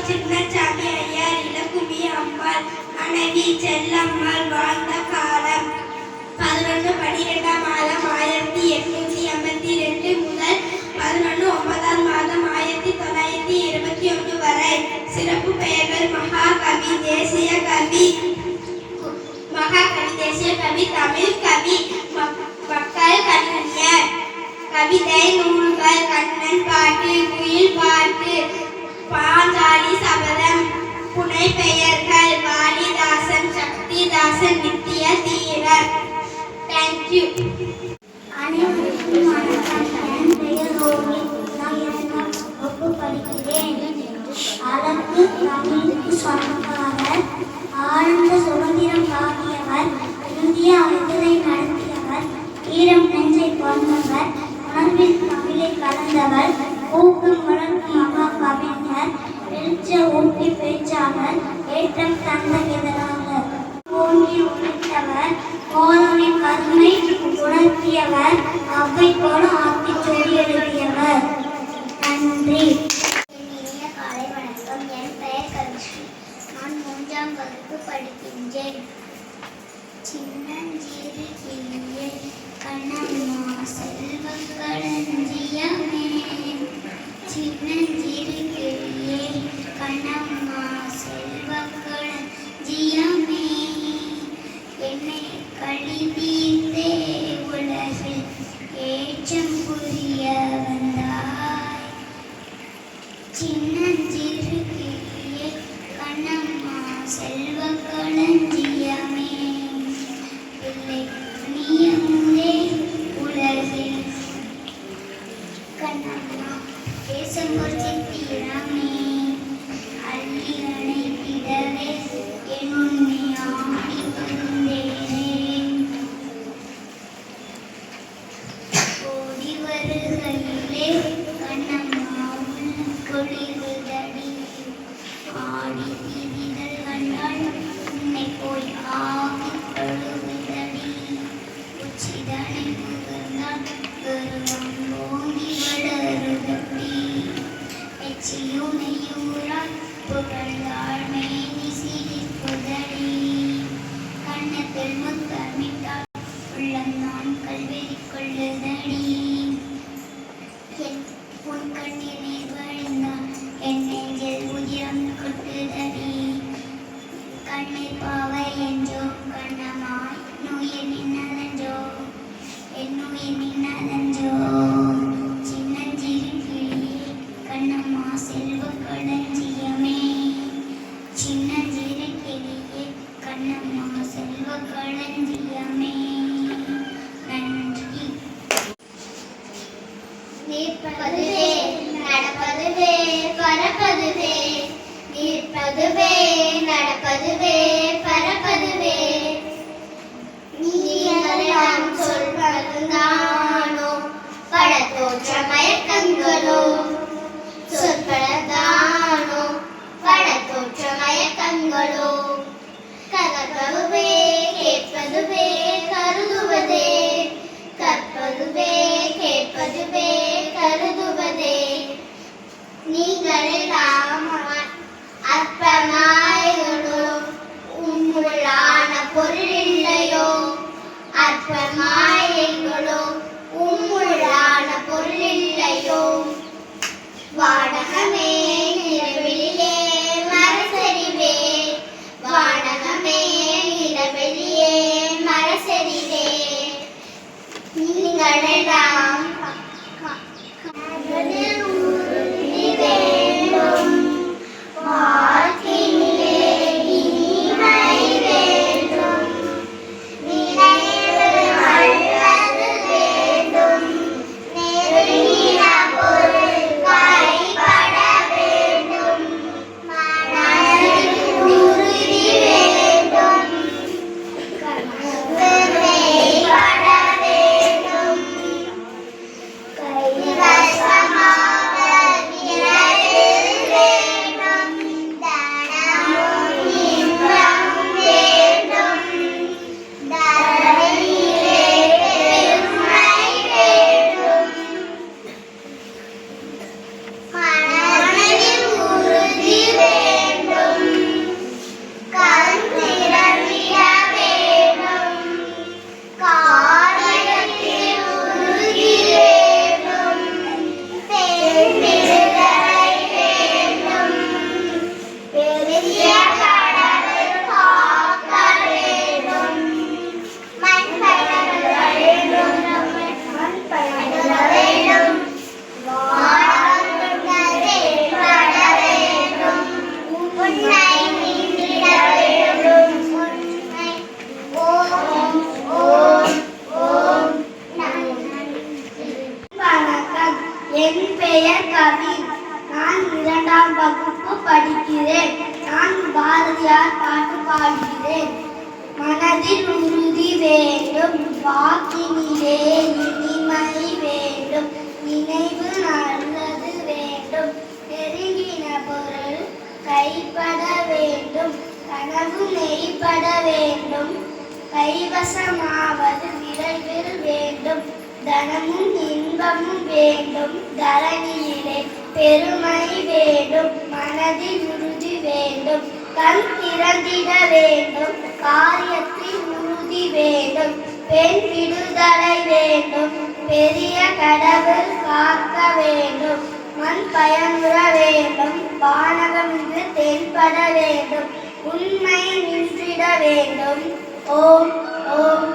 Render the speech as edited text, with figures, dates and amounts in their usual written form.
சின்னசாமி ஐயர், இலக்குமி அம்மாள், மனைவி செல்லம்மாள் வாழ்ந்த காலம் 11/12/1882 முதல் 11/9/1921 வரை. சிறப்பு பெயர்கள்: மகாகவி, தேசிய கவி, தமிழ் கவி, மக்கள் கவிஞர். கவிதை நூல்கள்: கண்ணன் பாட்டு, குயில் பாட்டு, பாஞ்சாலி சபதம். புனைப்பெயர்கள்: வாலிதாசன், சக்திதாசன், நித்திய தீரர். தேங்க்யூ. அனைவருக்கும் வணக்கம். என் பெயர் ரோஹித். நான் 2ஆம் வகுப்பு படிக்கிறேன். அழகு தமிழுக்கு சொந்தக்காரர், ஆழ்ந்த சுதந்திரம் காட்டியவர், இந்திய விடுதலை நடத்தியவர், ஈரம் நெஞ்சை கொண்டவர், உணர்வில் தமிழை கலந்தவர், ஊக்கம் வளர்க்கும் மகா கவிஞர், எழுச்ச ஊட்டி பேச்சாளர், ஏற்றம் தந்த எதிராளர், ஓங்கி உழைத்தவர், கோலனை கருணை உணர்த்தியவர், அவ்வை போல ஆத்திச்சொலி எழுதியவர். நன்றி. காலை வணக்கம். என் பெயர் கவிஸ்ரீ. நான் 3ஆம் வகுப்பு படிக்கின்றேன். சின்னஞ்சிறு கிளியே கண்ணம்மா செல்வக் களஞ்சியமே, சின்னஞ்சிறு கிளியே கண்ணம்மா செல்வக் களஞ்சியமே, என்னை கழிதீர்த்தே உலகில் ஏற்றம் புரிய வந்தாய், சின்னஞ்சிறு கிளியே கண்ணம்மா செல்வக் களஞ்சியமே, பிள்ளை நீயமுதே உலகில் கண்ணம்மா பேசும்போது சித்திரமே, அள்ளி அணைத்திடவே என் உண்மை ஆடி வந்தேனே, ஓடி வருகையிலே கண்ணம்மா குளிர்தடி, ஆடி திரிதல் கண்டால் உன்னை போய் ஆகி கொழுகுதடி, உச்சிதனை முகர்ந்தால் கருவம் ஓங்கி வளருதடி, எச்சியுனையூரால் புகழ்ந்தாள் மேனி சிரிப்புதடி, கண்ணத்தில் முத்தமிட்டால் உள்ளந்தான் கல்வெறி கொள்ளுதடி, உன் கண்ணீர் நீர் வழிந்தால் என் நெஞ்சில் உயிரம் கொட்டுதடி, கண்ணீர் பாவை என்றோ கண்ணமாய் நோயில் நின்னதென்றோ என் நோயில் நின்னதென்றோ, சின்னஞ்சிறு கிளியே கண்ணம்மா செல்வக் களஞ்சியமே, சின்னஞ்சிறு கிளியே கண்ணம்மா செல்வக் களஞ்சியமே. நன்றி. நிற்பதுவே நடப்பதுவே பறப்பதுவே, நிற்பதுவே நடப்பதுவே பறப்பதுவே, நீங்களெல்லாம் சொல்வதுதானோ படத்தோற்ற மயக்கங்களோ, சொற்பதானோ படத்தோற்ற மயக்கங்களோ, கதப்பதுவே கேட்பதுவே பார்ப்பதுவே கேட்பதுவே கருதுவதே நீங்கள் எல்லாம் அற்பமாயோ உம்முள்ளான பொருள் இல்லையோ அற்பமாயங்களோ உம்முள்ளான பொருள் இல்லையோ வானகமே நிலவெளியே மரசரிவே வானகமே நிலவெளியே மரசரிவே நீங்களெல்லாம் உறுதி வேண்டும் வாழ்க்கையிலே இனிமை வேண்டும் நினைவு நல்லது வேண்டும் நெருங்கின பொருள் கைப்பட வேண்டும் மனதில் உறுதி வேண்டும் மெய்ப்பட வேண்டும் கைவசமாக நிறைவேற வேண்டும் தனமும் இன்பமும் வேண்டும் தரணியிலே பெருமை வேண்டும் மனதில் உறுதி வேண்டும் கண் திறந்திட வேண்டும் காரியத்தில் உறுதி வேண்டும் பெண் விடுதலை வேண்டும் பெரிய கடவுள் காக்க வேண்டும் மண் பயண வேண்டும் மண் பயண வேண்டும் வாழப்பட வேண்டும் உன்னை நின்றிட வேண்டும் உன்னை ஓம் ஓம் ஓம் வணக்கம், என் பெயர் கவி. நான் 2ஆம் வகுப்பு படிக்கிறேன். நான் பாரதியார் பாட்டு பாடுகிறேன். மனதில் உறுதி வேண்டும், வாக்கினிலே இனிமை வேண்டும், நினைவு நல்லது வேண்டும், நெருங்கின பொருள் கைப்பட வேண்டும், கனவு மெய்ப்பட வேண்டும், கைவசமாவது விரைவில் வேண்டும், தனமும் இன்பமும் வேண்டும், தரணியிலே பெருமை வேண்டும், மனதில் உறுதி வேண்டும், கண் திறந்திட வேண்டும், காரியத்தில் உறுதி வேண்டும், பெண் விடுதலை வேண்டும், பெரிய கடவுள் காக்க வேண்டும், மண் பயனுற வேண்டும், வானகம் இன்று தென்பட வேண்டும், உண்மை நின்றிட வேண்டும். ஓம் ஓம்